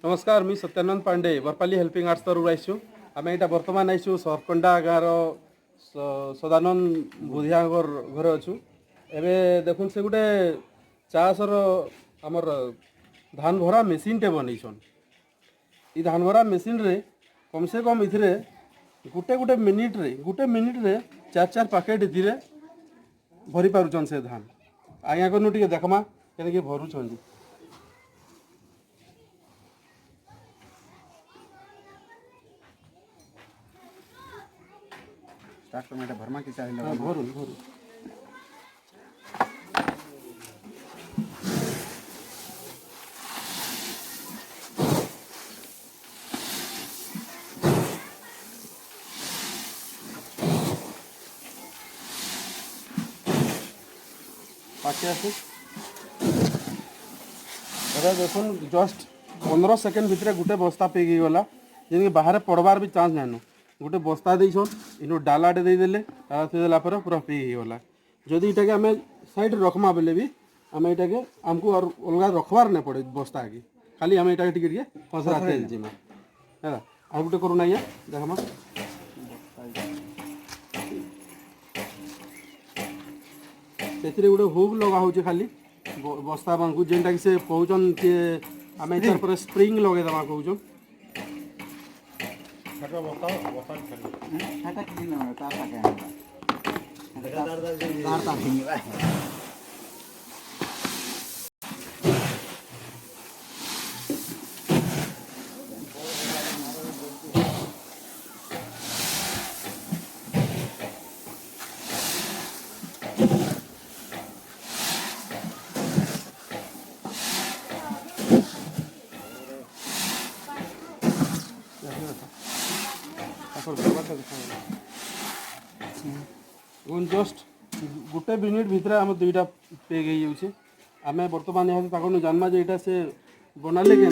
नमस्कार मी Satyanand Pandey Barpali helping arts तरु आईसु आम यहाँ बर्तमान आईसु सरकंडा गाँव सदानंद बुधिया घर अच्छु एवं देखुन से गोटे चाषर आमर धान भरा मेसीन टे बनईछन। ये धान भरा मेसीन रे कम से कम इथिरे गोटे मिनिट रे 4 पैकेट धीरे भरी पारुछन से धान। आज्ञा करनु टिके देखमा केने भरुछन जी। स्टार्ट टमाटर भरमा की चाहिए लगा भरुन भरुन पाके आसे देखुन जस्ट 15 सेकेंड भितर गोटे बस्ता पेगी गला जिनकी बाहर पड़बार भी चांस नाइन। गोटे बस्ता देछन इनो डालाटे देदेले डाला देदेला पर पूरा पेगी गला। जदि इटा के आम साइड रखमा बेले भी आम इटा के आमको और अलग रखबार नहीं पड़े बस्ता के खाली आम इटा टिके टिके फसरा तेल जिमा है आ गोटे करूना ये देखमा से गोटे हुक लगा हो खाली बस्ता बांधु जेनटा कि से कहउचन कि आम इतार पर स्प्रिंग लगे दमा कहउचन जस्ट गोटे मिनिट भितर आम दुईटा पेग हो जाए। आम बर्तमान यहाँ जानमा जे से बनाले के